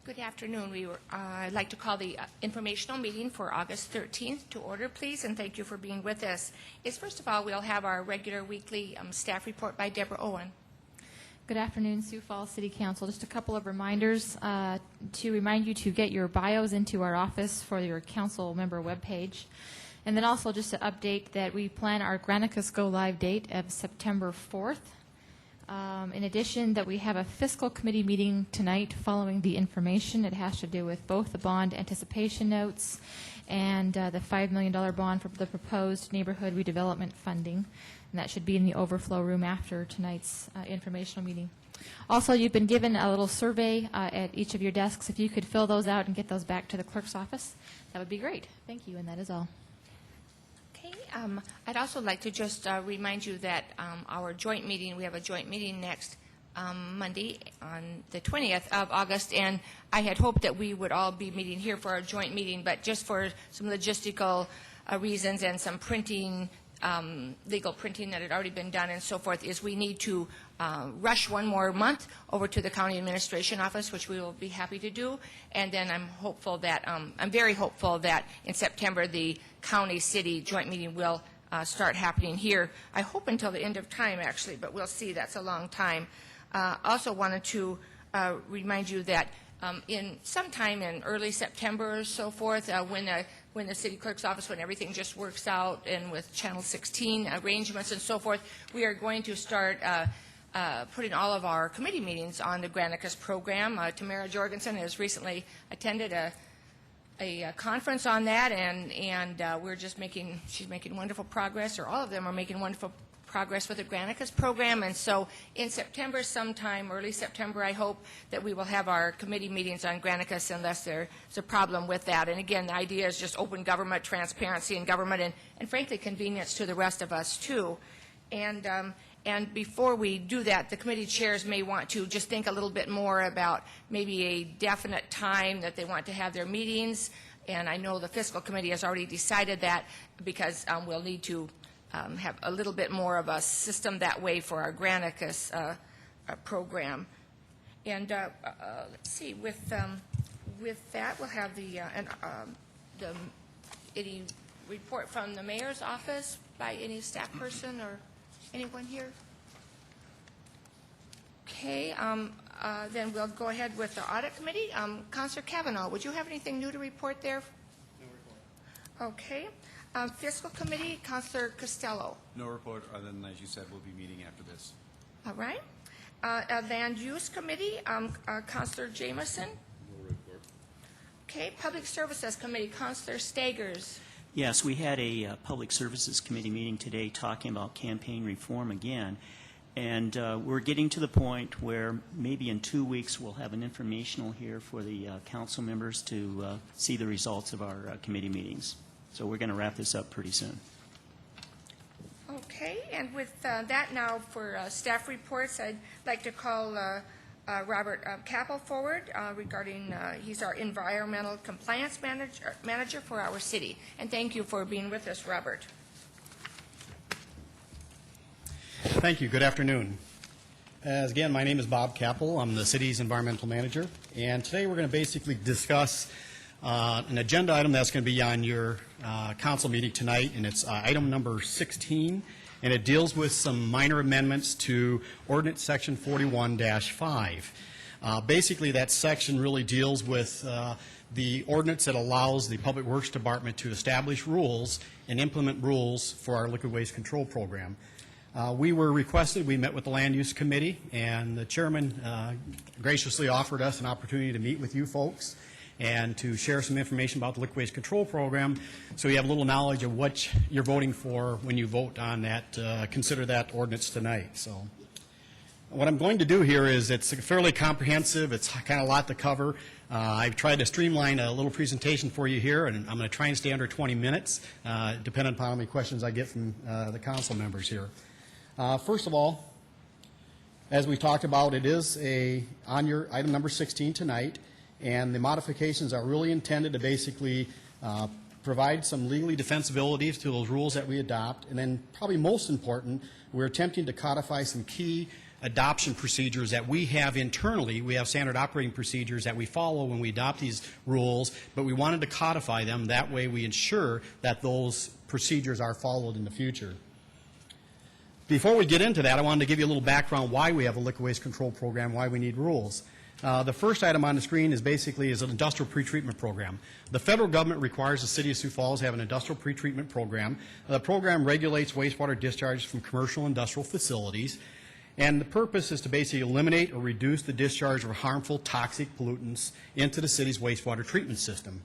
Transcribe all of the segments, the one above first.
Good afternoon. I'd like to call the informational meeting for August 13th to order, please, and thank you for being with us. First of all, we'll have our regular weekly staff report by Deborah Owen. Good afternoon, Sioux Falls City Council. Just a couple of reminders to remind you to get your bios into our office for your council member webpage. And then also just to update that we plan our Granicus Go Live date of September 4th. In addition, that we have a fiscal committee meeting tonight following the information. It has to do with both the bond anticipation notes and the $5 million bond for the proposed neighborhood redevelopment funding. And that should be in the overflow room after tonight's informational meeting. Also, you've been given a little survey at each of your desks. If you could fill those out and get those back to the clerk's office, that would be great. Thank you, and that is all. Okay. I'd also like to just remind you that our joint meeting, we have a joint meeting next Monday on the 20th of August, and I had hoped that we would all be meeting here for our joint meeting, but just for some logistical reasons and some printing, legal printing that had already been done and so forth, is we need to rush one more month over to the county administration office, which we will be happy to do. And then I'm hopeful that, I'm very hopeful that in September the county-city joint meeting will start happening here. I hope until the end of time, actually, but we'll see. That's a long time. Also wanted to remind you that in sometime in early September or so forth, when the city clerk's office, when everything just works out, and with Channel 16 arrangements and so forth, we are going to start putting all of our committee meetings on the Granicus program. Tamara Jorgensen has recently attended a conference on that, and we're just she's making wonderful progress, or all of them are making wonderful progress with the Granicus program. And so in September sometime, early September, I hope that we will have our committee meetings on Granicus, unless there's a problem with that. And again, the idea is just open government, transparency in government, and frankly, convenience to the rest of us, too. And before we do that, the committee chairs may want to just think a little bit more about maybe a definite time that they want to have their meetings. And I know the fiscal committee has already decided that, because we'll need to have a little bit more of a system that way for our Granicus program. And let's see, with that, we'll have any report from the mayor's office by any staff person or anyone here? Okay, then we'll go ahead with the audit committee. Councilor Kavanaugh, would you have anything new to report there? No report. Okay. Fiscal committee, Councilor Costello. No report, other than, as you said, we'll be meeting after this. All right. Land use committee, Councilor Jameson. No report. Okay. Public services committee, Councilor Stagers. Yes, we had a Public Services Committee meeting today talking about campaign reform again, and we're getting to the point where maybe in 2 weeks we'll have an informational here for the council members to see the results of our committee meetings. So we're going to wrap this up pretty soon. Okay, and with that now for staff reports, I'd like to call Robert Capel forward regarding, he's our environmental compliance manager for our city. And thank you for being with us, Robert. Thank you. Good afternoon. Again, my name is Bob Capel. I'm the city's environmental manager. And today we're going to basically discuss an agenda item that's going to be on your council meeting tonight, and it's item number 16, and it deals with some minor amendments to Ordinance Section 41-5. Basically, that section really deals with the ordinance that allows the Public Works Department to establish rules and implement rules for our liquid waste control program. We were requested, we met with the Land Use Committee, and the chairman graciously offered us an opportunity to meet with you folks and to share some information about the liquid waste control program, so you have a little knowledge of what you're voting for when you vote on that, consider that ordinance tonight. So what I'm going to do here is, it's fairly comprehensive, it's kind of a lot to cover. I've tried to streamline a little presentation for you here, and I'm going to try and stay under 20 minutes, depending upon how many questions I get from the council members here. First of all, as we talked about, it is on your item number 16 tonight. And the modifications are really intended to basically provide some legally defensibility to those rules that we adopt. And then probably most important, we're attempting to codify some key adoption procedures that we have internally. We have standard operating procedures that we follow when we adopt these rules, but we wanted to codify them. That way we ensure that those procedures are followed in the future. Before we get into that, I wanted to give you a little background why we have a liquid waste control program, why we need rules. The first item on the screen is basically an industrial pretreatment program. The federal government requires the City of Sioux Falls to have an industrial pretreatment program. The program regulates wastewater discharges from commercial industrial facilities, and the purpose is to basically eliminate or reduce the discharge of harmful toxic pollutants into the city's wastewater treatment system.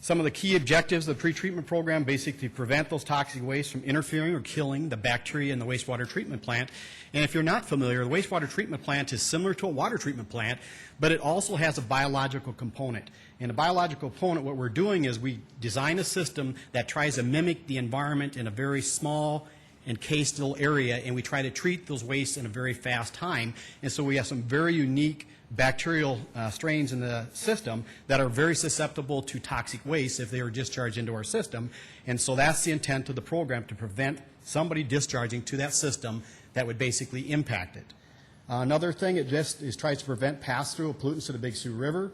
Some of the key objectives of the pretreatment program basically prevent those toxic wastes from interfering or killing the bacteria in the wastewater treatment plant. And if you're not familiar, the wastewater treatment plant is similar to a water treatment plant, but it also has a biological component. And the biological component, what we're doing is we design a system that tries to mimic the environment in a very small encased little area, and we try to treat those wastes in a very fast time. And so we have some very unique bacterial strains in the system that are very susceptible to toxic waste if they are discharged into our system. And so that's the intent of the program, to prevent somebody discharging to that system that would basically impact it. Another thing, it just tries to prevent pass-through of pollutants to the Big Sioux River.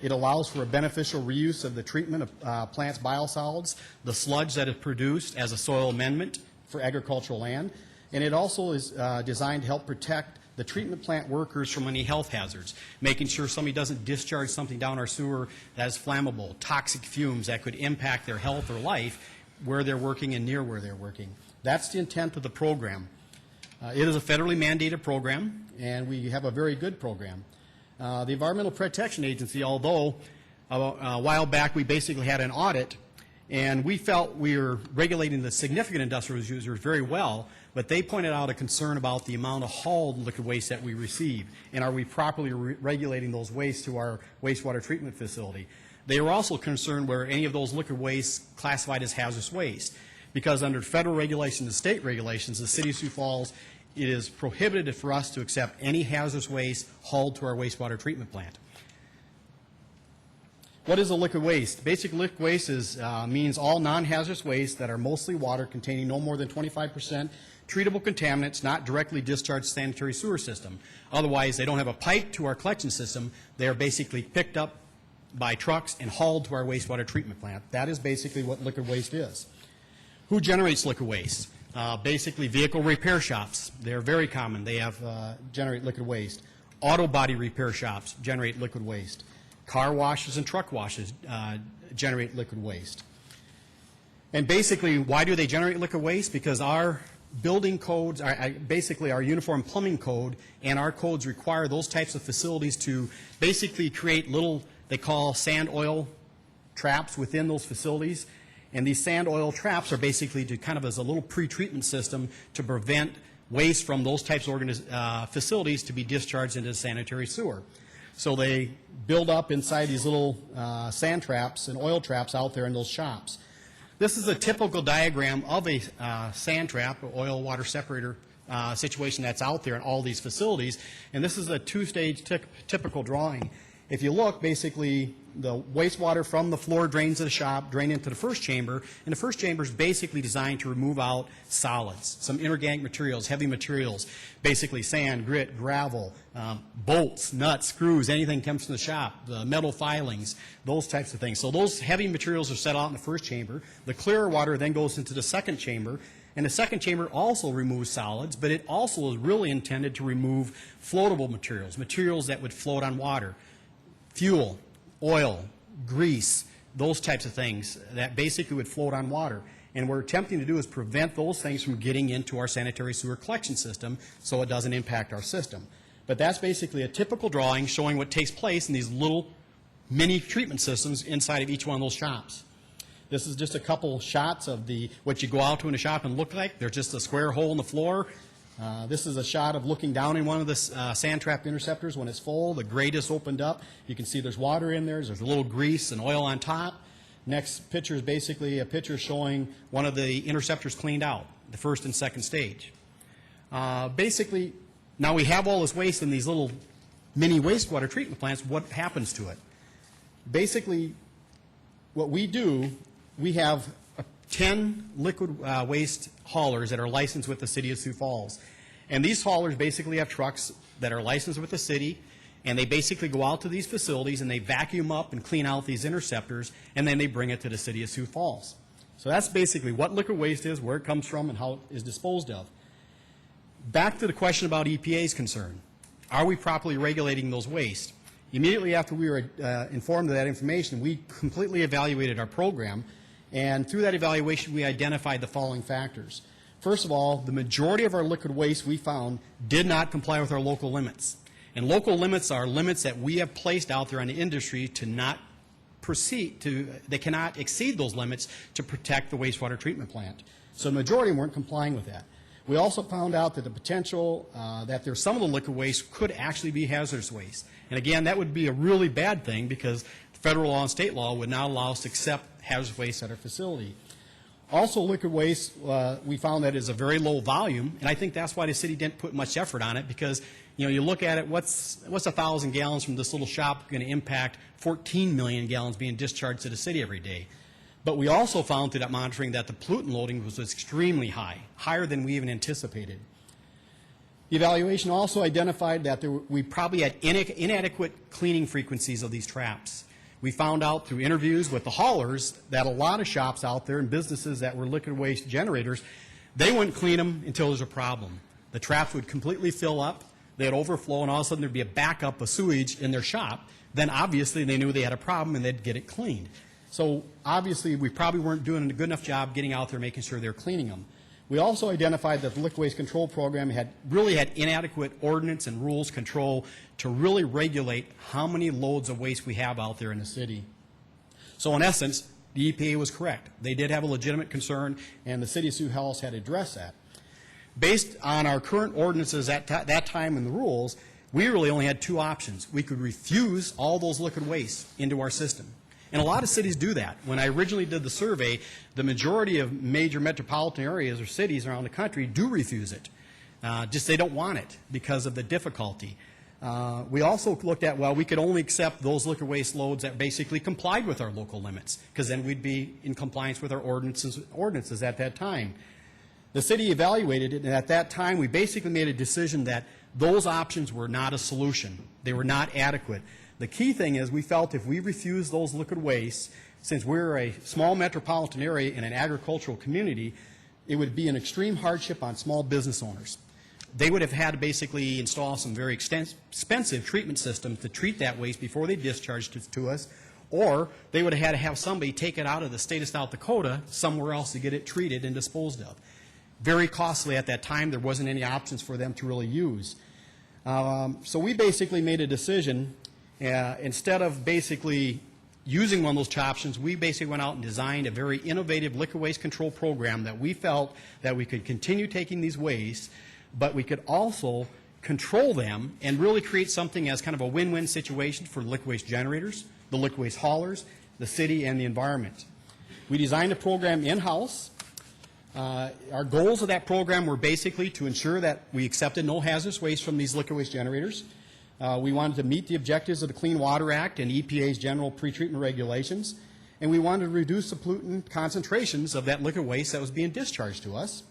It allows for a beneficial reuse of the treatment of plants' biosolids, the sludge that is produced as a soil amendment for agricultural land. And it also is designed to help protect the treatment plant workers from any health hazards, making sure somebody doesn't discharge something down our sewer that is flammable, toxic fumes that could impact their health or life where they're working and near where they're working. That's the intent of the program. It is a federally mandated program, and we have a very good program. The Environmental Protection Agency, although a while back we basically had an audit, and we felt we were regulating the significant industrial users very well, but they pointed out a concern about the amount of hauled liquid waste that we receive, and are we properly regulating those wastes to our wastewater treatment facility. They were also concerned were any of those liquid wastes classified as hazardous waste, because under federal regulations and state regulations, the City of Sioux Falls, it is prohibited for us to accept any hazardous waste hauled to our wastewater treatment plant. What is a liquid waste? Basic liquid waste means all non-hazardous wastes that are mostly water containing no more than 25% treatable contaminants not directly discharged to the sanitary sewer system. Otherwise, they don't have a pipe to our collection system. They are basically picked up by trucks and hauled to our wastewater treatment plant. That is basically what liquid waste is. Who generates liquid waste? Basically, vehicle repair shops. They're very common. They have generate liquid waste. Auto body repair shops generate liquid waste. Car washes and truck washes generate liquid waste. And basically, why do they generate liquid waste? Because our building codes, basically our uniform plumbing code and our codes require those types of facilities to basically create little, they call sand oil traps within those facilities. And these sand oil traps are basically to kind of as a little pre-treatment system to prevent waste from those types of facilities to be discharged into the sanitary sewer. So they build up inside these little sand traps and oil traps out there in those shops. This is a typical diagram of a sand trap, or oil water separator situation that's out there in all these facilities. And this is a two-stage typical drawing. If you look, basically, the wastewater from the floor drains to the shop, drain into the first chamber, and the first chamber is basically designed to remove out solids, some inorganic materials, heavy materials, basically sand, grit, gravel, bolts, nuts, screws, anything comes from the shop, the metal filings, those types of things. So those heavy materials are set out in the first chamber. The clearer water then goes into the second chamber, and the second chamber also removes solids, but it also is really intended to remove floatable materials, materials that would float on water. Fuel, oil, grease, those types of things that basically would float on water. And what we're attempting to do is prevent those things from getting into our sanitary sewer collection system so it doesn't impact our system. But that's basically a typical drawing showing what takes place in these little mini treatment systems inside of each one of those shops. This is just a couple shots of what you go out to in a shop and look like. There's just a square hole in the floor. This is a shot of looking down in one of the sand trap interceptors when it's full. The grate is opened up. You can see there's water in there. There's a little grease and oil on top. Next picture is basically a picture showing one of the interceptors cleaned out, the first and second stage. Basically, now we have all this waste in these little mini wastewater treatment plants. What happens to it? Basically, what we do, we have 10 liquid waste haulers that are licensed with the City of Sioux Falls. And these haulers basically have trucks that are licensed with the city, and they basically go out to these facilities and they vacuum up and clean out these interceptors, and then they bring it to the City of Sioux Falls. So that's basically what liquid waste is, where it comes from, and how it is disposed of. Back to the question about EPA's concern. Are we properly regulating those waste? Immediately after we were informed of that information, we completely evaluated our program, and through that evaluation, we identified the following factors. First of all, the majority of our liquid waste we found did not comply with our local limits. And local limits are limits that we have placed out there on the industry to not proceed to, they cannot exceed those limits to protect the wastewater treatment plant. So the majority weren't complying with that. We also found out that the potential that there's some of the liquid waste could actually be hazardous waste. And again, that would be a really bad thing because federal law and state law would not allow us to accept hazardous waste at our facility. Also, liquid waste, we found that is a very low volume, and I think that's why the city didn't put much effort on it because, you know, you look at it, what's 1,000 gallons from this little shop going to impact 14 million gallons being discharged to the city every day. But we also found through that monitoring that the pollutant loading was extremely high, higher than we even anticipated. The evaluation also identified that we probably had inadequate cleaning frequencies of these traps. We found out through interviews with the haulers that a lot of shops out there and businesses that were liquid waste generators, they wouldn't clean them until there's a problem. The traps would completely fill up, they'd overflow, and all of a sudden there'd be a backup of sewage in their shop. Then obviously they knew they had a problem and they'd get it cleaned. So obviously we probably weren't doing a good enough job getting out there making sure they're cleaning them. We also identified that the liquid waste control program really had inadequate ordinance and rules control to really regulate how many loads of waste we have out there in the city. So in essence, the EPA was correct. They did have a legitimate concern, and the City of Sioux Falls had addressed that. Based on our current ordinances at that time and the rules, we really only had two options. We could refuse all those liquid waste into our system. And a lot of cities do that. When I originally did the survey, the majority of major metropolitan areas or cities around the country do refuse it. Just they don't want it because of the difficulty. We also looked at, well, we could only accept those liquid waste loads that basically complied with our local limits, because then we'd be in compliance with our ordinances at that time. The city evaluated it, and at that time we basically made a decision that those options were not a solution. They were not adequate. The key thing is we felt if we refused those liquid wastes, since we're a small metropolitan area in an agricultural community, it would be an extreme hardship on small business owners. They would have had to basically install some very expensive treatment systems to treat that waste before they discharged it to us, or they would have had to have somebody take it out of the state of South Dakota somewhere else to get it treated and disposed of. Very costly at that time. There wasn't any options for them to really use. So we basically made a decision. Instead of basically using one of those options, we basically went out and designed a very innovative liquid waste control program that we felt that we could continue taking these wastes, but we could also control them and really create something as kind of a win-win situation for liquid waste generators, the liquid waste haulers, the city, and the environment. We designed a program in-house. Our goals of that program were basically to ensure that we accepted no hazardous waste from these liquid waste generators. We wanted to meet the objectives of the Clean Water Act and EPA's general pretreatment regulations, and we wanted to reduce the pollutant concentrations of that liquid waste that was being discharged to us.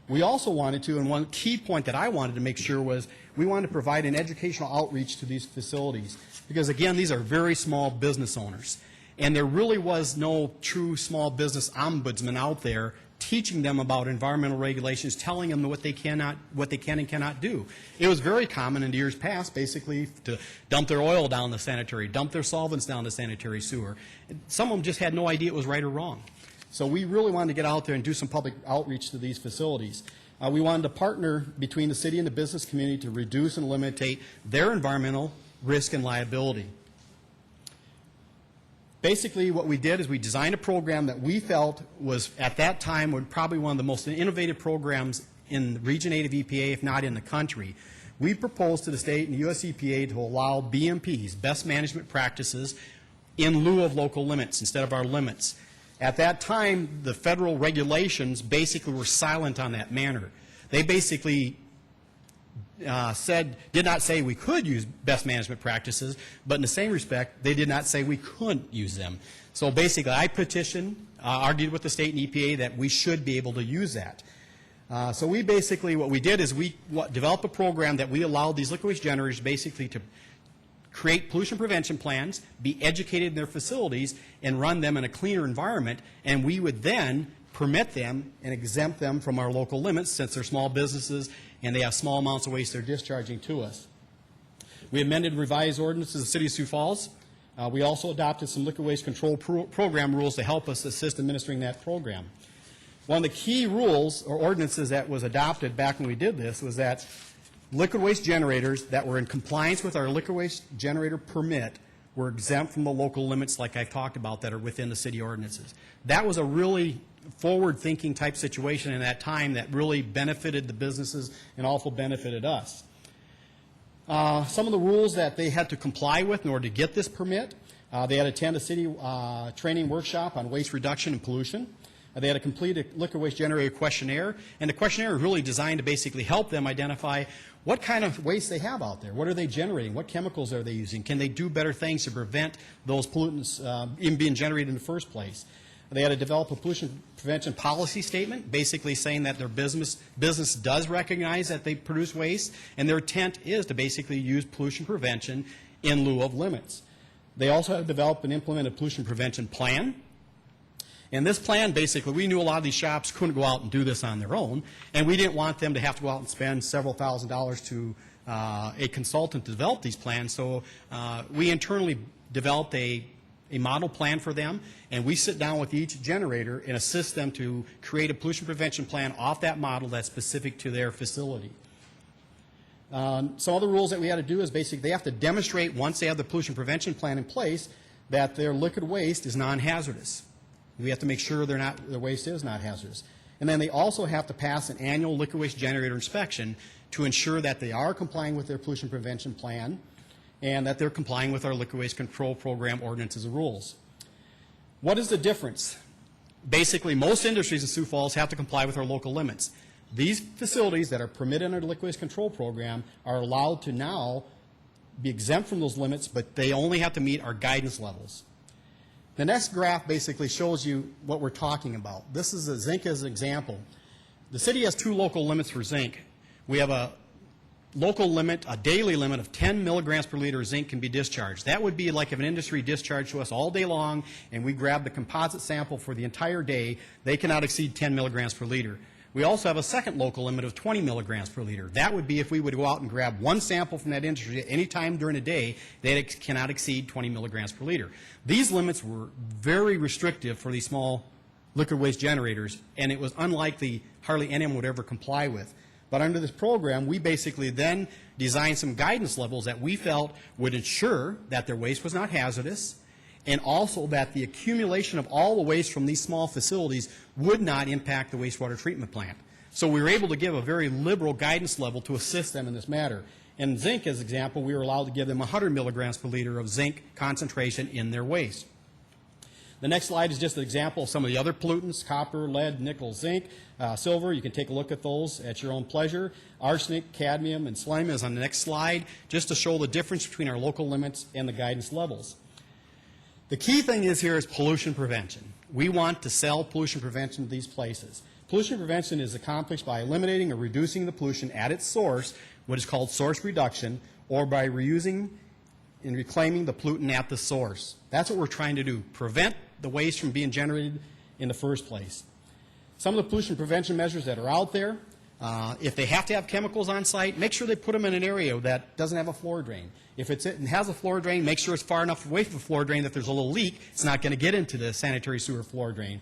We also wanted to, and one key point that I wanted to make sure was, we wanted to provide an educational outreach to these facilities, because again, these are very small business owners, and there really was no true small business ombudsman out there teaching them about environmental regulations, telling them what they can and cannot do. It was very common in years past, basically, to dump their oil down the sanitary, dump their solvents down the sanitary sewer. Some of them just had no idea it was right or wrong. So we really wanted to get out there and do some public outreach to these facilities. We wanted to partner between the city and the business community to reduce and eliminate their environmental risk and liability. Basically, what we did is we designed a program that we felt was, at that time, probably one of the most innovative programs in Region 8 of EPA, if not in the country. We proposed to the state and the US EPA to allow BMPs, best management practices, in lieu of local limits instead of our limits. At that time, the federal regulations basically were silent on that manner. They basically did not say we could use best management practices, but in the same respect, they did not say we couldn't use them. So basically, I petitioned, argued with the state and EPA that we should be able to use that. So we basically, what we did is we developed a program that we allowed these liquid waste generators basically to create pollution prevention plans, be educated in their facilities, and run them in a cleaner environment, and we would then permit them and exempt them from our local limits since they're small businesses and they have small amounts of waste they're discharging to us. We amended revised ordinances of the City of Sioux Falls. We also adopted some liquid waste control program rules to help us assist administering that program. One of the key rules or ordinances that was adopted back when we did this was that liquid waste generators that were in compliance with our liquid waste generator permit were exempt from the local limits like I've talked about that are within the city ordinances. That was a really forward-thinking type situation in that time that really benefited the businesses and also benefited us. Some of the rules that they had to comply with in order to get this permit, they had to attend a city training workshop on waste reduction and pollution. They had to complete a liquid waste generator questionnaire, and the questionnaire is really designed to basically help them identify what kind of waste they have out there. What are they generating? What chemicals are they using? Can they do better things to prevent those pollutants even being generated in the first place? They had to develop a pollution prevention policy statement, basically saying that their business does recognize that they produce waste, and their intent is to basically use pollution prevention in lieu of limits. They also had to develop and implement a pollution prevention plan. And this plan, basically, we knew a lot of these shops couldn't go out and do this on their own, and we didn't want them to have to go out and spend several $1,000s to a consultant to develop these plans. So we internally developed a model plan for them, and we sit down with each generator and assist them to create a pollution prevention plan off that model that's specific to their facility. Some other rules that we had to do is basically they have to demonstrate once they have the pollution prevention plan in place that their liquid waste is non-hazardous. We have to make sure their waste is not hazardous. And then they also have to pass an annual liquid waste generator inspection to ensure that they are complying with their pollution prevention plan and that they're complying with our liquid waste control program ordinances and rules. What is the difference? Basically, most industries in Sioux Falls have to comply with our local limits. These facilities that are permitted under the liquid waste control program are allowed to now be exempt from those limits, but they only have to meet our guidance levels. The next graph basically shows you what we're talking about. This is zinc as an example. The city has two local limits for zinc. We have a local limit, a daily limit of 10 milligrams per liter of zinc can be discharged. That would be like if an industry discharged to us all day long and we grab the composite sample for the entire day, they cannot exceed 10 milligrams per liter. We also have a second local limit of 20 milligrams per liter. That would be if we would go out and grab one sample from that industry at any time during the day, they cannot exceed 20 milligrams per liter. These limits were very restrictive for these small liquid waste generators, and it was unlikely hardly anyone would ever comply with. But under this program, we basically then designed some guidance levels that we felt would ensure that their waste was not hazardous, and also that the accumulation of all the waste from these small facilities would not impact the wastewater treatment plant. So we were able to give a very liberal guidance level to assist them in this matter. And zinc, as an example, we were allowed to give them 100 milligrams per liter of zinc concentration in their waste. The next slide is just an example of some of the other pollutants: copper, lead, nickel, zinc, silver. You can take a look at those at your own pleasure. Arsenic, cadmium, and selenium is on the next slide, just to show the difference between our local limits and the guidance levels. The key thing is pollution prevention. We want to sell pollution prevention to these places. Pollution prevention is accomplished by eliminating or reducing the pollution at its source, what is called source reduction, or by reusing and reclaiming the pollutant at the source. That's what we're trying to do, prevent the waste from being generated in the first place. Some of the pollution prevention measures that are out there, if they have to have chemicals on site, make sure they put them in an area that doesn't have a floor drain. If it has a floor drain, make sure it's far enough away from the floor drain that if there's a little leak, it's not going to get into the sanitary sewer floor drain.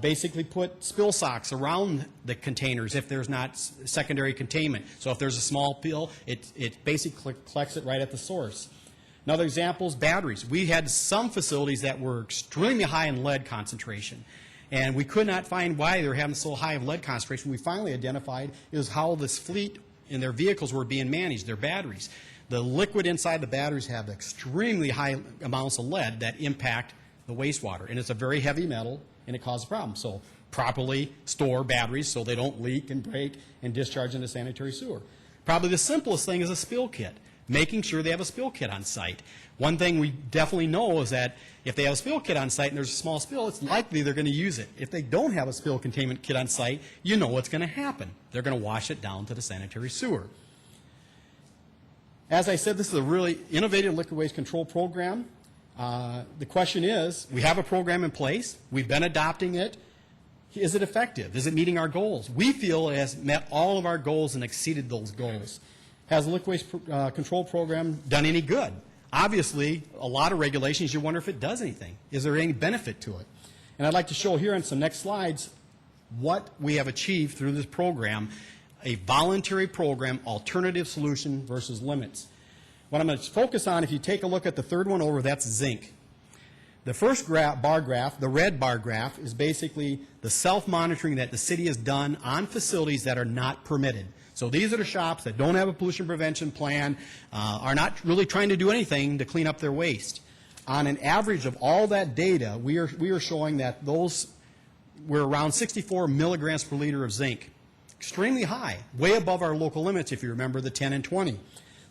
Basically put spill socks around the containers if there's not secondary containment. So if there's a small spill, it basically collects it right at the source. Another example is batteries. We had some facilities that were extremely high in lead concentration, and we could not find why they were having so high of lead concentration. We finally identified is how this fleet and their vehicles were being managed, their batteries. The liquid inside the batteries have extremely high amounts of lead that impact the wastewater, and it's a very heavy metal, and it causes problems. So properly store batteries so they don't leak and break and discharge into sanitary sewer. Probably the simplest thing is a spill kit, making sure they have a spill kit on site. One thing we definitely know is that if they have a spill kit on site and there's a small spill, it's likely they're going to use it. If they don't have a spill containment kit on site, you know what's going to happen. They're going to wash it down to the sanitary sewer. As I said, this is a really innovative liquid waste control program. The question is, we have a program in place. We've been adopting it. Is it effective? Is it meeting our goals? We feel it has met all of our goals and exceeded those goals. Has the liquid waste control program done any good? Obviously, a lot of regulations, you wonder if it does anything. Is there any benefit to it? And I'd like to show here on some next slides what we have achieved through this program, a voluntary program, alternative solution versus limits. What I'm going to focus on, if you take a look at the third one over, that's zinc. The first bar graph, the red bar graph, is basically the self-monitoring that the city has done on facilities that are not permitted. So these are the shops that don't have a pollution prevention plan, are not really trying to do anything to clean up their waste. On an average of all that data, we are showing that those were around 64 milligrams per liter of zinc. Extremely high, way above our local limits, if you remember the 10 and 20.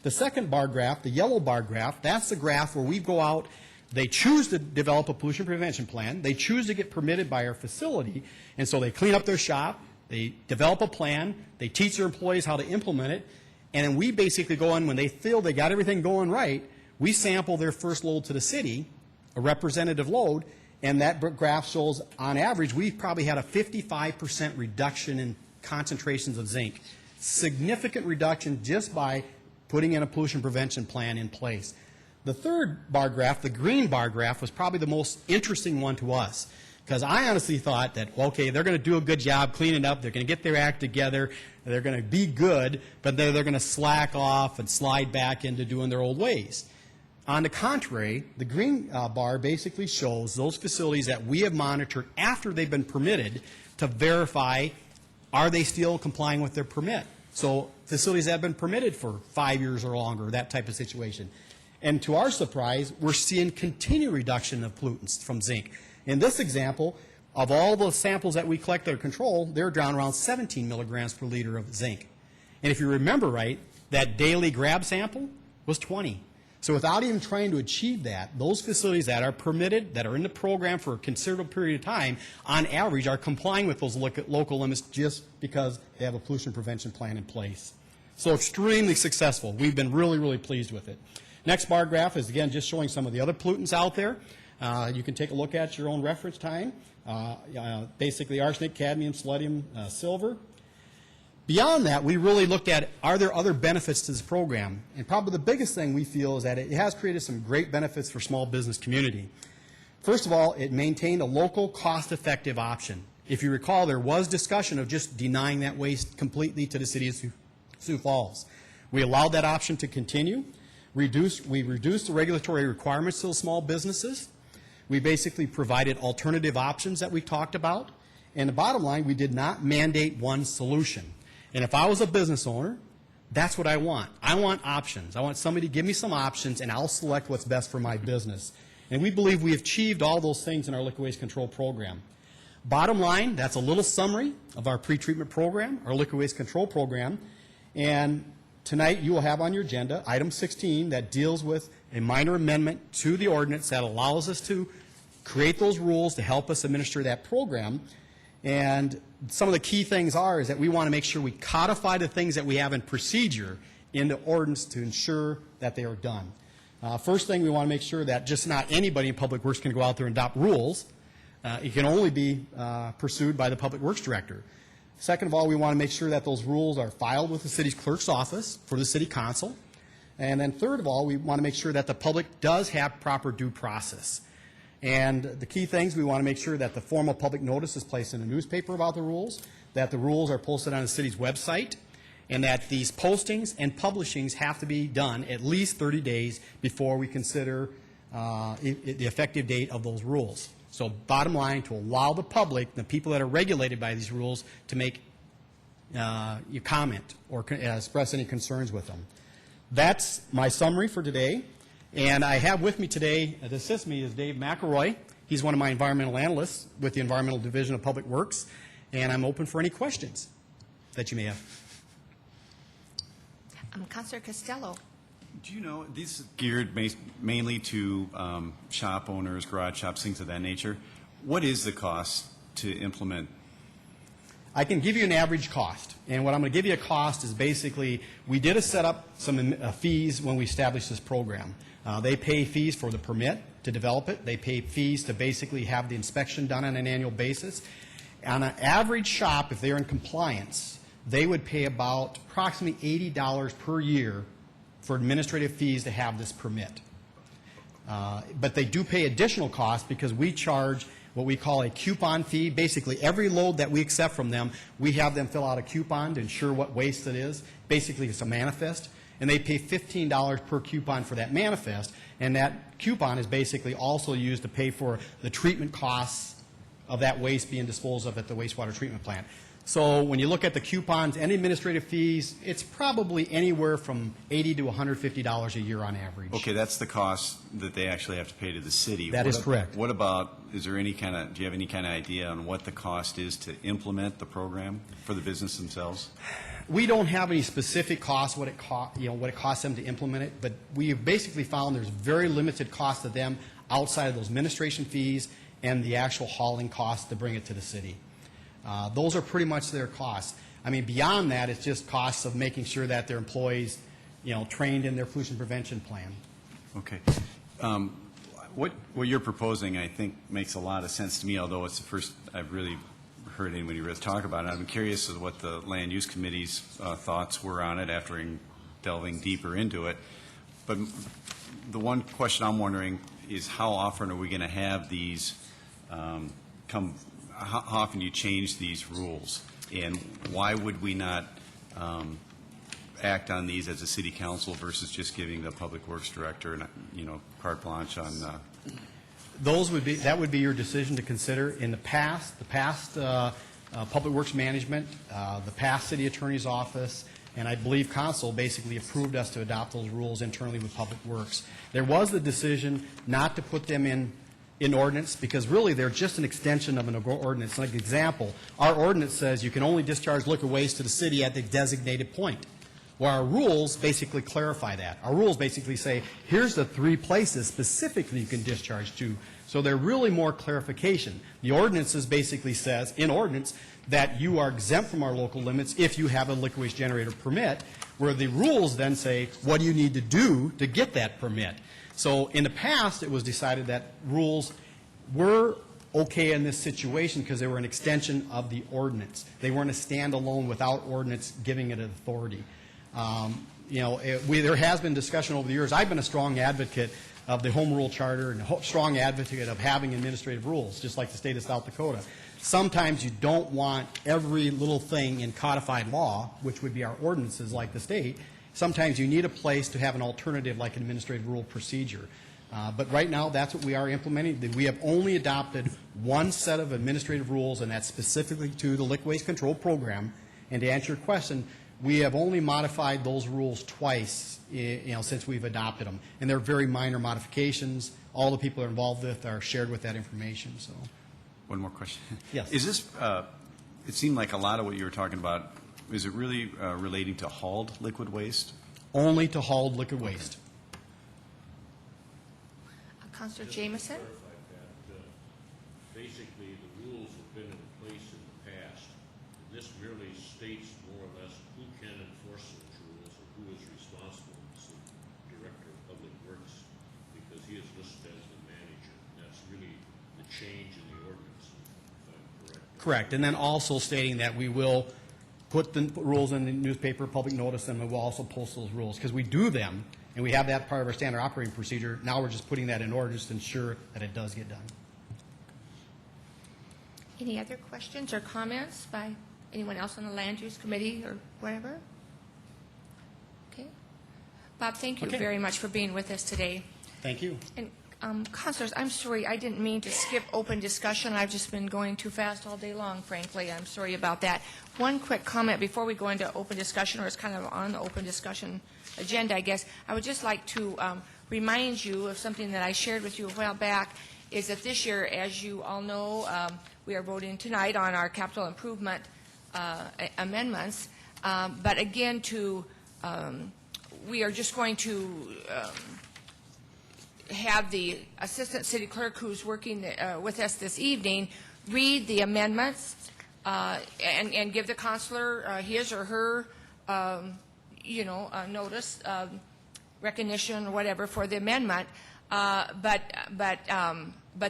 The second bar graph, the yellow bar graph, that's the graph where we go out, they choose to develop a pollution prevention plan, they choose to get permitted by our facility, and so they clean up their shop, they develop a plan, they teach their employees how to implement it, and then we basically go in when they feel they got everything going right, we sample their first load to the city, a representative load, and that graph shows on average we've probably had a 55% reduction in concentrations of zinc. Significant reduction just by putting in a pollution prevention plan in place. The third bar graph, the green bar graph, was probably the most interesting one to us, because I honestly thought that, okay, they're going to do a good job cleaning up, they're going to get their act together, they're going to be good, but they're going to slack off and slide back into doing their old ways. On the contrary, the green bar basically shows those facilities that we have monitored after they've been permitted to verify, are they still complying with their permit? So facilities that have been permitted for 5 years or longer, that type of situation. And to our surprise, we're seeing continued reduction of pollutants from zinc. In this example, of all the samples that we collect that are controlled, they're down around 17 milligrams per liter of zinc. And if you remember right, that daily grab sample was 20. So without even trying to achieve that, those facilities that are permitted, that are in the program for a considerable period of time, on average are complying with those local limits just because they have a pollution prevention plan in place. So extremely successful. We've been really, really pleased with it. Next bar graph is, again, just showing some of the other pollutants out there. You can take a look at your own reference time. Basically arsenic, cadmium, selenium, silver. Beyond that, we really looked at, are there other benefits to this program? And probably the biggest thing we feel is that it has created some great benefits for small business community. First of all, it maintained a local, cost-effective option. If you recall, there was discussion of just denying that waste completely to the City of Sioux Falls. We allowed that option to continue. We reduced the regulatory requirements to the small businesses. We basically provided alternative options that we talked about. And the bottom line, we did not mandate one solution. And if I was a business owner, that's what I want. I want options. I want somebody to give me some options, and I'll select what's best for my business. And we believe we have achieved all those things in our liquid waste control program. Bottom line, that's a little summary of our pretreatment program, our liquid waste control program. And tonight you will have on your agenda item 16 that deals with a minor amendment to the ordinance that allows us to create those rules to help us administer that program. And some of the key things is that we want to make sure we codify the things that we have in procedure in the ordinance to ensure that they are done. First thing, we want to make sure that just not anybody in Public Works can go out there and adopt rules. It can only be pursued by the Public Works Director. Second of all, we want to make sure that those rules are filed with the city's clerk's office for the city council. And then third of all, we want to make sure that the public does have proper due process. And the key things, we want to make sure that the formal public notice is placed in the newspaper about the rules, that the rules are posted on the city's website, and that these postings and publishings have to be done at least 30 days before we consider the effective date of those rules. So bottom line, to allow the public, the people that are regulated by these rules, to make you comment or express any concerns with them. That's my summary for today. And I have with me today, to assist me, is Dave McElroy. He's one of my environmental analysts with the Environmental Division of Public Works. And I'm open for any questions that you may have. Councilor Costello. Do you know, these geared mainly to shop owners, garage shops, things of that nature. What is the cost to implement? I can give you an average cost, and what I'm going to give you a cost is basically, we did set up some fees when we established this program. They pay fees for the permit to develop it. They pay fees to basically have the inspection done on an annual basis. On an average shop, if they're in compliance, they would pay about approximately $80 per year for administrative fees to have this permit. But they do pay additional costs because we charge what we call a coupon fee. Basically, every load that we accept from them, we have them fill out a coupon to ensure what waste it is. Basically, it's a manifest. And they pay $15 per coupon for that manifest. And that coupon is basically also used to pay for the treatment costs of that waste being disposed of at the wastewater treatment plant. So when you look at the coupons and administrative fees, it's probably anywhere from $80 to $150 a year on average. Okay, that's the cost that they actually have to pay to the city. That is correct. What about, is there any kind of, do you have any kind of idea on what the cost is to implement the program for the business themselves? We don't have any specific costs, what it costs them to implement it, but we have basically found there's very limited cost to them outside of those administration fees and the actual hauling costs to bring it to the city. Those are pretty much their costs. I mean, beyond that, it's just costs of making sure that their employees, trained in their pollution prevention plan. Okay. What you're proposing, I think, makes a lot of sense to me, although it's the first I've really heard anybody really talk about it. I'm curious as to what the Land Use Committee's thoughts were on it after delving deeper into it. But the one question I'm wondering is how often are we going to have these how often do you change these rules? And why would we not act on these as a city council versus just giving the public works director, carte blanche on? That would be your decision to consider. In the past public works management, the past city attorney's office, and I believe council basically approved us to adopt those rules internally with public works. There was the decision not to put them in ordinance because really they're just an extension of an ordinance. Like example, our ordinance says you can only discharge liquid waste to the city at the designated point. Well, our rules basically clarify that. Our rules basically say, here's the 3 places specifically you can discharge to. So they're really more clarification. The ordinances basically says, in ordinance, that you are exempt from our local limits if you have a liquid waste generator permit, where the rules then say, what do you need to do to get that permit? So in the past, it was decided that rules were okay in this situation because they were an extension of the ordinance. They weren't a standalone without ordinance giving it authority. There has been discussion over the years. I've been a strong advocate of the Home Rule Charter and a strong advocate of having administrative rules, just like the state of South Dakota. Sometimes you don't want every little thing in codified law, which would be our ordinances like the state. Sometimes you need a place to have an alternative like an administrative rule procedure. But right now, that's what we are implementing. We have only adopted one set of administrative rules, and that's specifically to the Liquid Waste Control Program. And to answer your question, we have only modified those rules twice, since we've adopted them. And they're very minor modifications. All the people that are involved with are shared with that information. So, one more question. Yes. Is this, it seemed like a lot of what you were talking about, is it really relating to hauled liquid waste? Only to hauled liquid waste. Councilor Jameson? Basically, the rules have been in place in the past. This merely states more or less who can enforce those rules or who is responsible. It's the Director of Public Works, because he is listed as the manager. That's really the change in the ordinance, if I'm correct. Correct. And then also stating that we will put the rules in the newspaper, public notice, and we will also post those rules, because we do them, and we have that part of our standard operating procedure. Now we're just putting that in ordinance to ensure that it does get done. Any other questions or comments by anyone else on the Land Use Committee or whatever? Okay. Bob, thank you very much for being with us today. Thank you. And Councilors, I'm sorry, I didn't mean to skip open discussion. I've just been going too fast all day long, frankly. I'm sorry about that. One quick comment before we go into open discussion, or it's kind of on the open discussion agenda, I guess. I would just like to remind you of something that I shared with you a while back, is that this year, as you all know, we are voting tonight on our capital improvement amendments. But again, to we are just going to have the Assistant City Clerk, who's working with us this evening, read the amendments and give the counselor his or her, notice, recognition, or whatever for the amendment. But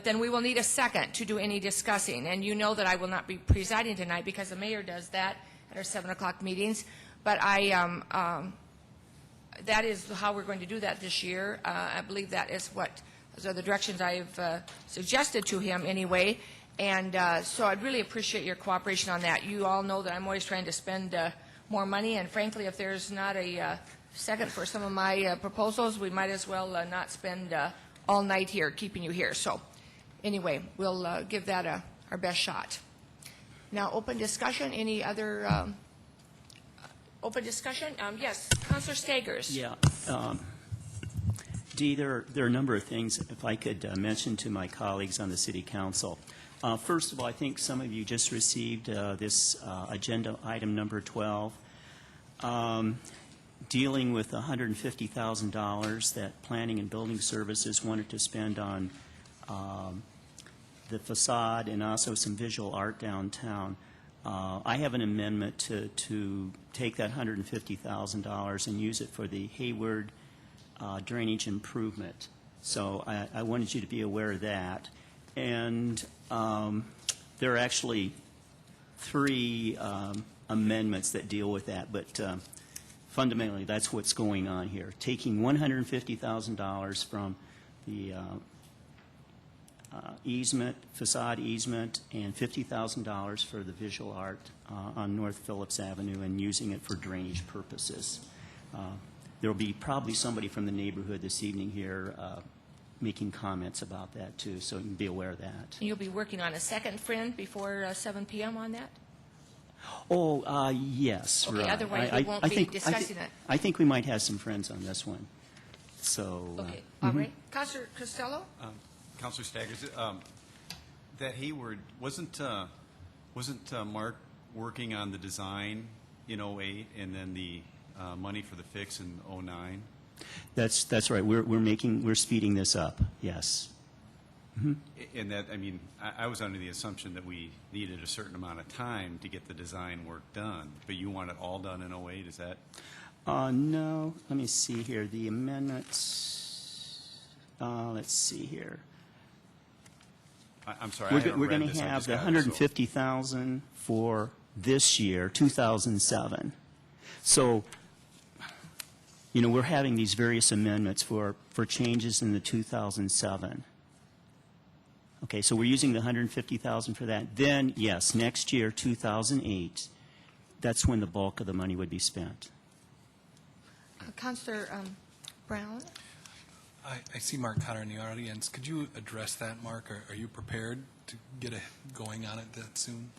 then we will need a second to do any discussing. And you know that I will not be presiding tonight because the mayor does that at our 7 o'clock meetings. But that is how we're going to do that this year. I believe those are the directions I've suggested to him anyway. And so I'd really appreciate your cooperation on that. You all know that I'm always trying to spend more money, and frankly, if there's not a second for some of my proposals, we might as well not spend all night here keeping you here. So anyway, we'll give that our best shot. Now, open discussion. Any other open discussion? Yes, Councilor Stagers. Yeah. Dee, there are a number of things, if I could mention to my colleagues on the City Council. First of all, I think some of you just received this agenda item number 12, dealing with $150,000 that Planning and Building Services wanted to spend on the facade and also some visual art downtown. I have an amendment to take that $150,000 and use it for the Hayward drainage improvement. So I wanted you to be aware of that. And there are actually 3 amendments that deal with that, but fundamentally that's what's going on here. Taking $150,000 from the easement, facade easement, and $50,000 for the visual art on North Phillips Avenue and using it for drainage purposes. There will be probably somebody from the neighborhood this evening here making comments about that too, so you can be aware of that. You'll be working on a second friend before 7 p.m. on that? Oh, yes. Okay, right. otherwise we won't be discussing it. I think we might have some friends on this one. So. Okay, all right. Councilor Costello? Councilor Staggers, that Hayward, wasn't Mark working on the design in 08 and then the money for the fix in 09? That's right. We're speeding this up. Yes. Mm-hmm. And that, I mean, I was under the assumption that we needed a certain amount of time to get the design work done, but you want it all done in 08, is that? No. Let me see here. The amendments, let's see here. I'm sorry, We're going to have the $150,000 for this year, 2007. So, we're having these various amendments for changes in the 2007. Okay, so we're using the $150,000 for that. Then, yes, next year, 2008, that's when the bulk of the money would be spent. Councilor Brown? I see Mark Cotter in the audience. Could you address that, Mark? Are you prepared to get going on it that soon?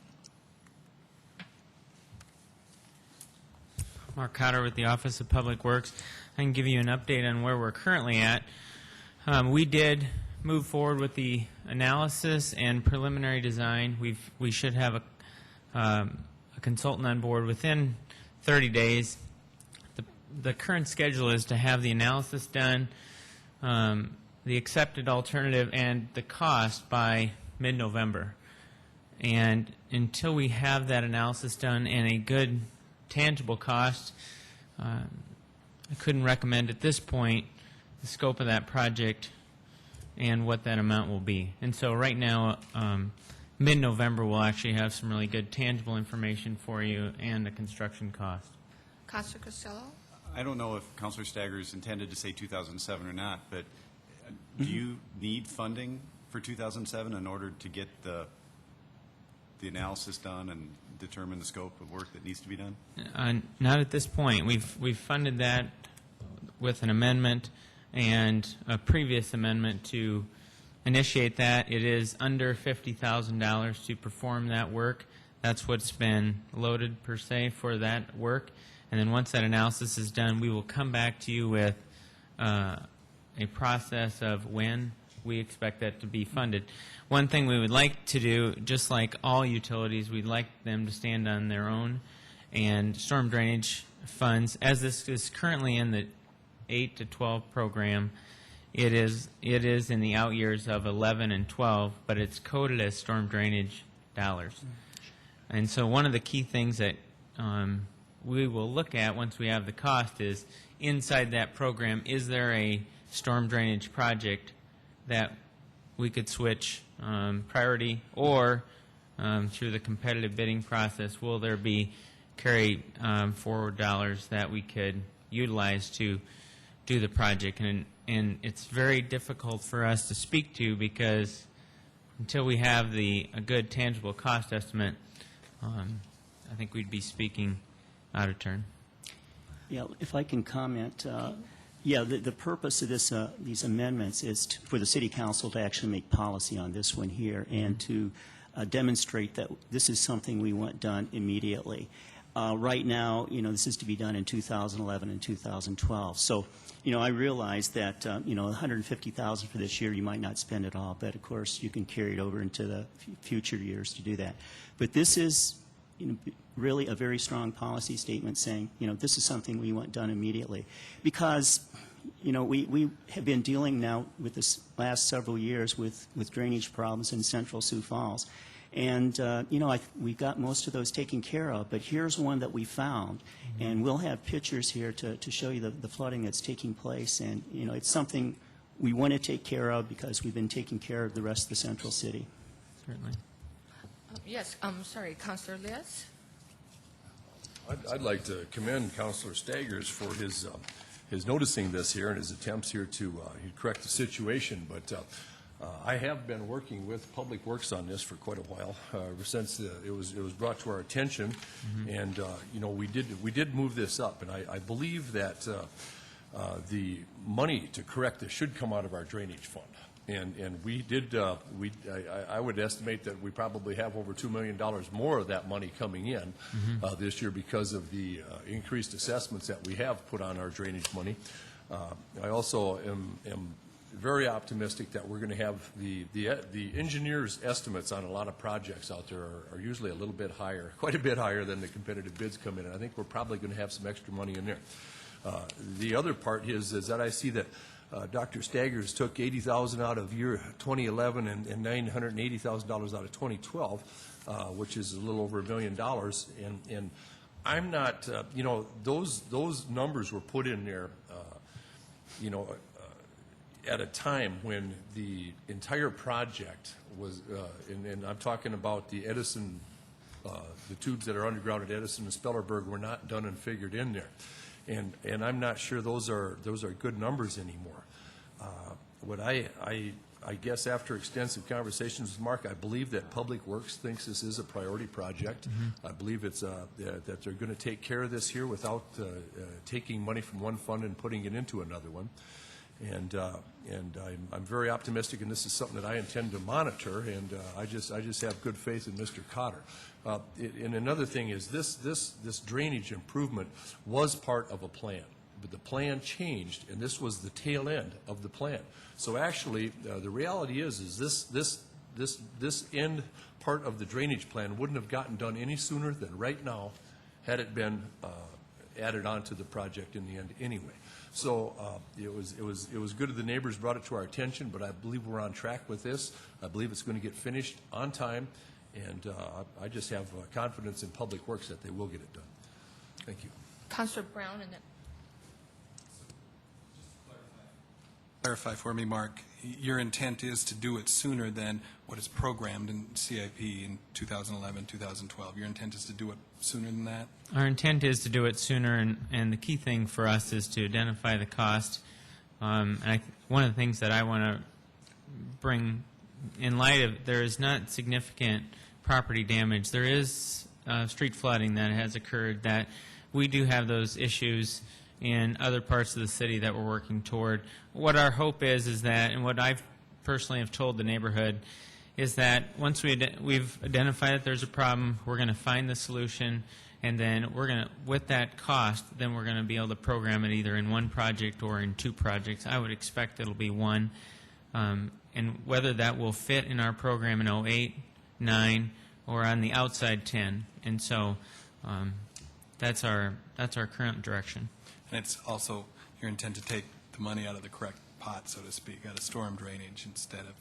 Mark Cotter with the Office of Public Works. I can give you an update on where we're currently at. We did move forward with the analysis and preliminary design. We should have a consultant on board within 30 days. The current schedule is to have the analysis done, the accepted alternative, and the cost by mid-November. And until we have that analysis done and a good tangible cost, I couldn't recommend at this point the scope of that project and what that amount will be. And so right now, mid-November, we'll actually have some really good tangible information for you and the construction cost. Councilor Costello? I don't know if Councilor Staggers intended to say 2007 or not, but do you need funding for 2007 in order to get the analysis done and determine the scope of work that needs to be done? Not at this point. We've funded that with an amendment and a previous amendment to initiate that. It is under $50,000 to perform that work. That's what's been loaded per se for that work. And then once that analysis is done, we will come back to you with a process of when we expect that to be funded. One thing we would like to do, just like all utilities, we'd like them to stand on their own, and storm drainage funds, as this is currently in the 8 to 12 program. It is in the out years of 11 and 12, but it's coded as storm drainage dollars. And so one of the key things that we will look at once we have the cost is inside that program, is there a storm drainage project that we could switch priority, or through the competitive bidding process, will there be carry forward dollars that we could utilize to do the project? And it's very difficult for us to speak to, because until we have a good tangible cost estimate, I think we'd be speaking out of turn. Yeah, if I can comment, yeah, the purpose of these amendments is for the City Council to actually make policy on this one here, and to demonstrate that this is something we want done immediately. Right now, this is to be done in 2011 and 2012. So, I realize that, $150,000 for this year, you might not spend it all, but of course, you can carry it over into the future years to do that. But this is, really a very strong policy statement saying, this is something we want done immediately. Because, we have been dealing now with this last several years with drainage problems in central Sioux Falls. And, we've got most of those taken care of, but here's one that we found. And we'll have pictures here to show you the flooding that's taking place. And, it's something we want to take care of because we've been taking care of the rest of the central city. Certainly. Yes, sorry, Councilor Liz? I'd like to commend Councilor Staggers for his noticing this here and his attempts here to correct the situation. But I have been working with Public Works on this for quite a while, ever since it was brought to our attention. And we did move this up, and I believe that the money to correct this should come out of our drainage fund. And we did, I would estimate that we probably have over $2 million more of that money coming in this year because of the increased assessments that we have put on our drainage money. I also am very optimistic that we're going to have the engineers' estimates on a lot of projects out there are usually a little bit higher, quite a bit higher than the competitive bids come in, and I think we're probably going to have some extra money in there. The other part is that I see that Dr. Staggers took $80,000 out of year 2011 and $980,000 out of 2012, which is a little over $1 million. And I'm not, those numbers were put in there, at a time when the entire project was, and I'm talking about the Edison, the tubes that are underground at Edison and Spellerberg were not done and figured in there. And I'm not sure those are good numbers anymore. What I guess after extensive conversations with Mark, I believe that Public Works thinks this is a priority project. I believe it's that they're going to take care of this here without taking money from one fund and putting it into another one. And I'm very optimistic, and this is something that I intend to monitor. And I just have good faith in Mr. Cotter. And another thing is this drainage improvement was part of a plan, but the plan changed, and this was the tail end of the plan. So actually, the reality is this end part of the drainage plan wouldn't have gotten done any sooner than right now, had it been added on to the project in the end anyway. So it was good that the neighbors brought it to our attention, but I believe we're on track with this. I believe it's going to get finished on time. And I just have confidence in Public Works that they will get it done. Thank you. Councilor Brown, and then Clarify for me, Mark, your intent is to do it sooner than what is programmed in CIP in 2011, 2012. Your intent is to do it sooner than that? Our intent is to do it sooner, and the key thing for us is to identify the cost. One of the things that I want to bring in light of, there is not significant property damage. There is street flooding that has occurred, that we do have those issues in other parts of the city that we're working toward. What our hope is that, and what I've personally have told the neighborhood, is that once we've identified that there's a problem, we're going to find the solution, and then we're going to, with that cost, then we're going to be able to program it either in one project or in two projects. I would expect it'll be one. And whether that will fit in our program in 08, 9, or on the outside 10. And so that's our current direction. And it's also your intent to take the money out of the correct pot, so to speak, out of storm drainage instead of...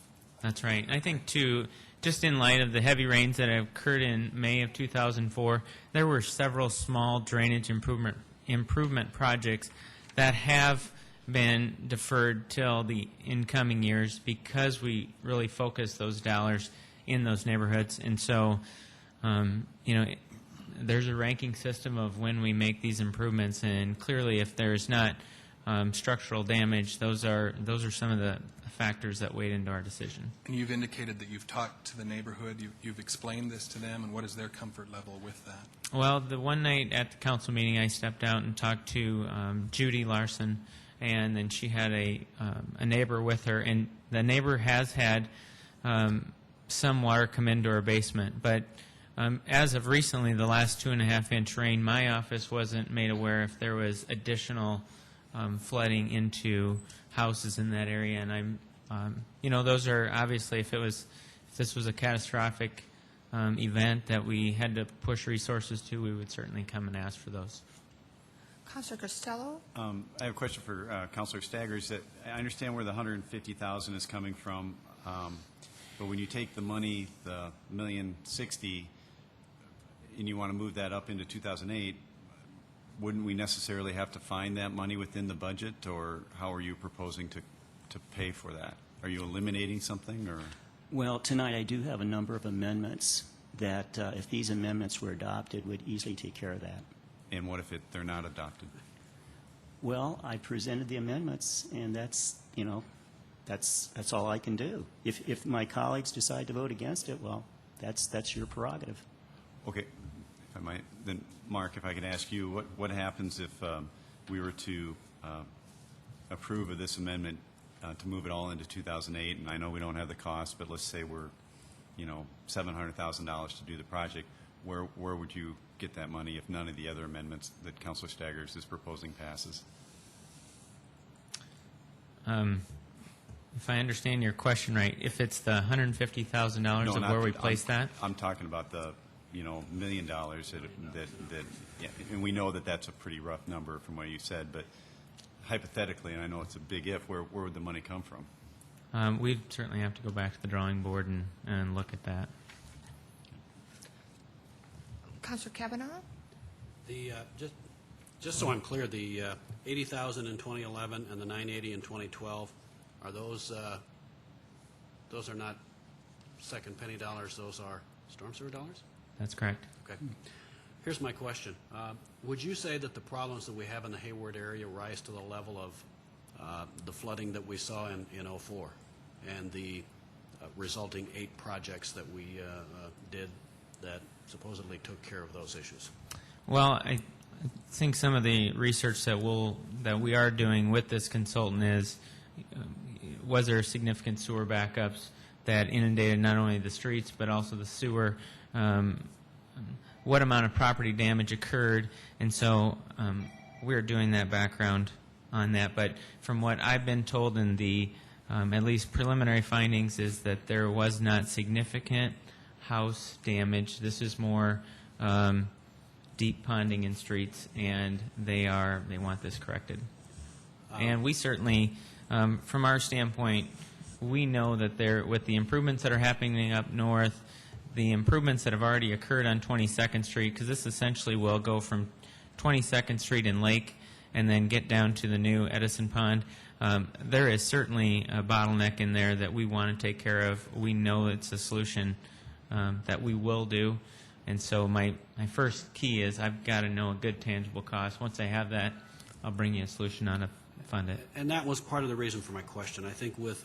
That's right. I think, too, just in light of the heavy rains that occurred in May of 2004, there were several small drainage improvement projects that have been deferred till the incoming years because we really focus those dollars in those neighborhoods. And so, there's a ranking system of when we make these improvements, and clearly if there's not structural damage, those are some of the factors that weighed into our decision. And you've indicated that you've talked to the neighborhood, you've explained this to them, and what is their comfort level with that? Well, the one night at the council meeting, I stepped out and talked to Judy Larson, and then she had a neighbor with her, and the neighbor has had some water come into her basement, but as of recently, the last 2.5-inch rain, my office wasn't made aware if there was additional flooding into houses in that area, and those are obviously, if this was a catastrophic event that we had to push resources to, we would certainly come and ask for those. Councilor Costello? I have a question for Councilor Staggers. That I understand where the $150,000 is coming from, but when you take the money, the $1,060,000, and you want to move that up into 2008, wouldn't we necessarily have to find that money within the budget, or how are you proposing to pay for that? Are you eliminating something, or? Well, tonight I do have a number of amendments that, if these amendments were adopted, would easily take care of that. And what if they're not adopted? Well, I presented the amendments, and that's all I can do. If my colleagues decide to vote against it, well, that's your prerogative. Okay, if I might, then Mark, if I could ask you, what happens if we were to approve of this amendment to move it all into 2008? And I know we don't have the cost, but let's say we're, $700,000 to do the project. Where would you get that money if none of the other amendments that Councilor Staggers is proposing passes? If I understand your question right, if it's the $150,000 of where we place that? I'm talking about the $1 million that yeah, and we know that that's a pretty rough number from what you said, but hypothetically, and I know it's a big if, where would the money come from? We'd certainly have to go back to the drawing board and look at that. Councilor Kavanaugh? The just so I'm clear, the 80,000 in 2011 and the 980 in 2012 are those are not second penny dollars. Those are storm sewer dollars. That's correct. Okay. Here's my question: would you say that the problems that we have in the Hayward area rise to the level of the flooding that we saw in 2004 and the resulting 8 projects that we did that supposedly took care of those issues? Well, I think some of the research that we are doing with this consultant is, was there significant sewer backups that inundated not only the streets but also the sewer? What amount of property damage occurred? And so we're doing that background on that. But from what I've been told in the at least preliminary findings is that there was not significant house damage. This is more deep ponding in streets, and they want this corrected. And we certainly, from our standpoint, we know that with the improvements that are happening up north, the improvements that have already occurred on 22nd Street, because this essentially will go from 22nd Street and Lake and then get down to the new Edison Pond. There is certainly a bottleneck in there that we want to take care of. We know it's a solution that we will do. And so my first key is I've got to know a good tangible cost. Once I have that, I'll bring you a solution on to fund it. And that was part of the reason for my question. I think with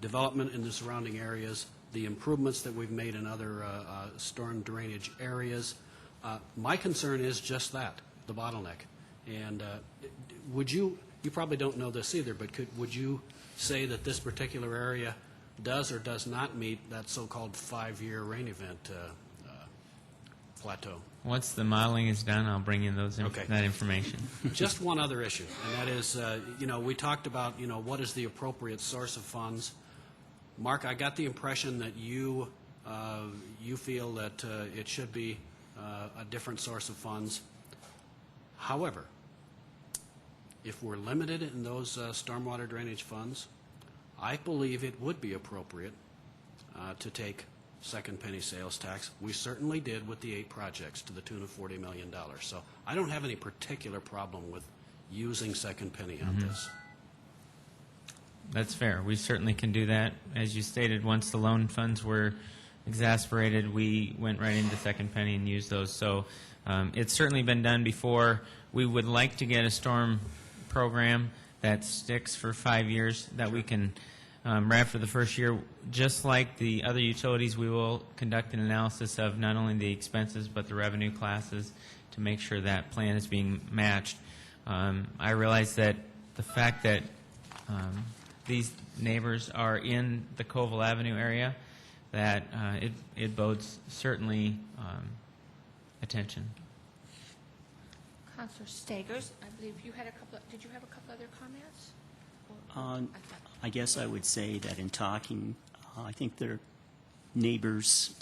development in the surrounding areas, the improvements that we've made in other storm drainage areas, my concern is just that, the bottleneck. And would you probably don't know this either, but would you say that this particular area does or does not meet that so-called 5-year rain event plateau? Once the modeling is done, I'll bring you that information. Just one other issue, and that is, we talked about, what is the appropriate source of funds. Mark, I got the impression that you feel that it should be a different source of funds. However, if we're limited in those stormwater drainage funds, I believe it would be appropriate to take second penny sales tax. We certainly did with the 8 projects to the tune of $40 million. So I don't have any particular problem with using second penny on this. That's fair. We certainly can do that. As you stated, once the loan funds were exasperated, we went right into second penny and used those. So it's certainly been done before. We would like to get a storm program that sticks for 5 years that we can wrap for the first year. Just like the other utilities, we will conduct an analysis of not only the expenses but the revenue classes to make sure that plan is being matched. I realize that the fact that these neighbors are in the Colville Avenue area, that it bodes certainly attention. Councilor Stagers, I believe you had a couple, did you have a couple other comments? I guess I would say that in talking, I think their neighbors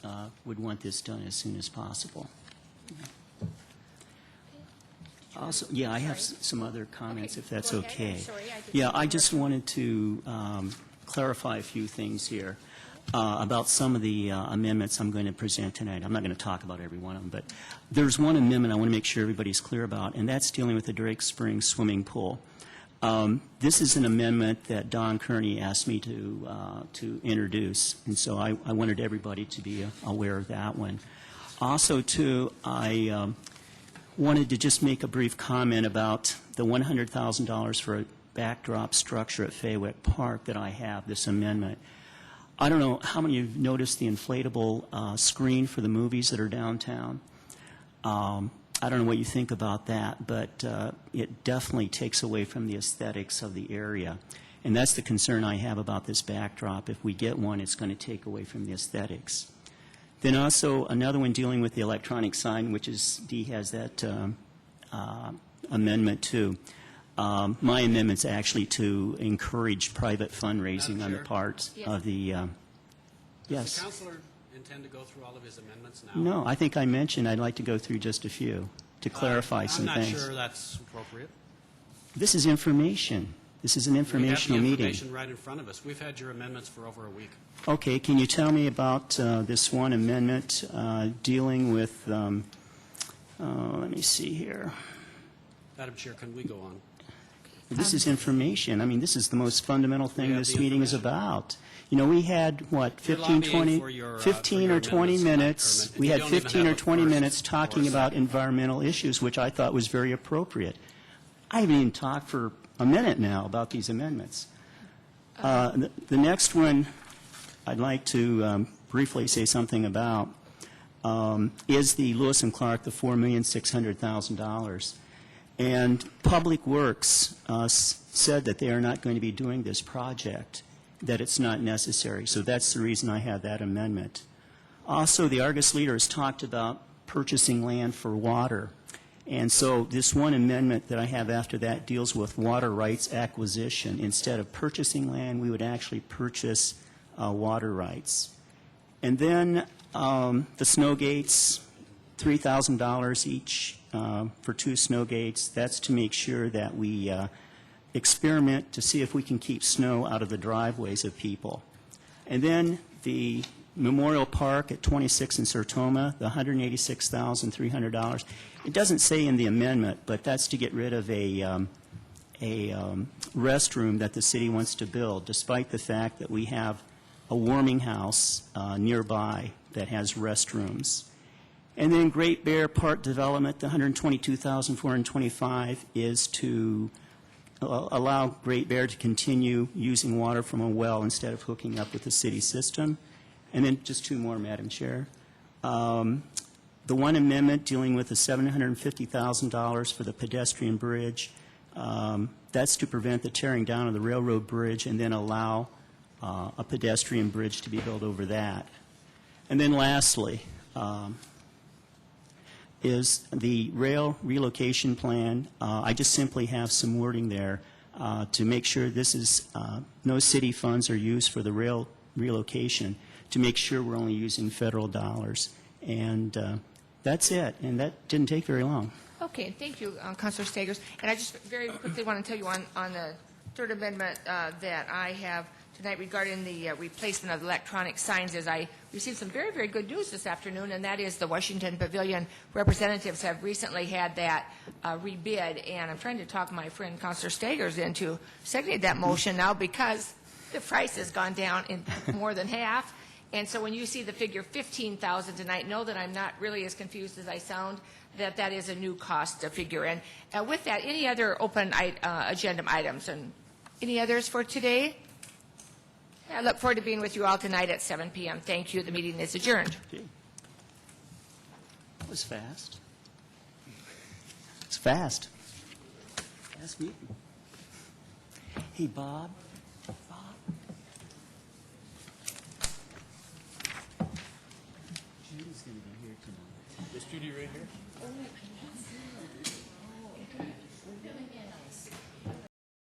would want this done as soon as possible. Also, yeah, I have some other comments, Okay, if that's go ahead. okay. I'm sorry, I didn't Yeah, see I your just comment. wanted to clarify a few things here about some of the amendments I'm going to present tonight. I'm not going to talk about every one of them, but there's one amendment I want to make sure everybody's clear about, and that's dealing with the Drake Springs swimming pool. This is an amendment that Don Kearney asked me to introduce, and so I wanted everybody to be aware of that one. Also, too, I wanted to just make a brief comment about the $100,000 for a backdrop structure at Faywick Park that I have, this amendment. I don't know how many of you have noticed the inflatable screen for the movies that are downtown. I don't know what you think about that, but it definitely takes away from the aesthetics of the area. And that's the concern I have about this backdrop. If we get one, it's going to take away from the aesthetics. Then also another one dealing with the electronic sign, which is, Dee has that amendment too. My amendment's actually to encourage private fundraising on the Chair? part Yes. of the, Does yes. the counselor intend to go through all of his amendments now? No, I think I mentioned I'd like to go through just a few to clarify some things. I'm not sure that's appropriate. This is information. This is an informational We have the meeting. information right in front of us. We've had your amendments for over a week. Okay, can you tell me about this one amendment dealing with, let me see here. Madam Chair, can we go on? This is information. I mean, this is the most fundamental thing have this the meeting is information. about. You know, we had, what, You're 15, lobbying 20, for your, 15 for or your 20 amendments, minutes. Kermit. If We you had don't even 15 or have a 20 first minutes or talking a about second. environmental issues, which I thought was very appropriate. I haven't even talked for a minute now about these amendments. The next one I'd like to briefly say something about is the Lewis and Clark, the $4,600,000. And Public Works said that they are not going to be doing this project, that it's not necessary. So that's the reason I had that amendment. Also, the Argus Leader has talked about purchasing land for water. And so this one amendment that I have after that deals with water rights acquisition. Instead of purchasing land, we would actually purchase water rights. And then the snow gates, $3,000 each for 2 snow gates. That's to make sure that we experiment to see if we can keep snow out of the driveways of people. And then the Memorial Park at 26 in Sertoma, the $186,300. It doesn't say in the amendment, but that's to get rid of a restroom that the city wants to build, despite the fact that we have a warming house nearby that has restrooms. And then Great Bear Park Development, the $122,425 is to allow Great Bear to continue using water from a well instead of hooking up with the city system. And then just 2 more, Madam Chair. The one amendment dealing with the $750,000 for the pedestrian bridge, that's to prevent the tearing down of the railroad bridge and then allow a pedestrian bridge to be built over that. And then lastly, is the rail relocation plan. I just simply have some wording there to make sure this is, no city funds are used for the rail relocation, to make sure we're only using federal dollars. And that's it, and that didn't take very long. Okay, thank you, Councilor Stagers. And I just very quickly want to tell you on the third amendment that I have tonight regarding the replacement of electronic signs is I received some very, very good news this afternoon, and that is the Washington Pavilion representatives have recently had that rebid, and I'm trying to talk my friend Councilor Stagers into seconding that motion now because the price has gone down in more than half. And so when you see the figure 15,000 tonight, know that I'm not really as confused as I sound, that is a new cost figure. And with that, any other open agenda items? And any others for today? I look forward to being with you all tonight at 7 p.m. Thank you. The meeting is adjourned. Okay. That was fast. It's fast. Fast meeting. Hey, Bob. Judy's going to be here tonight. Is Judy right here? Oh, I know. Oh, okay. We're really nice.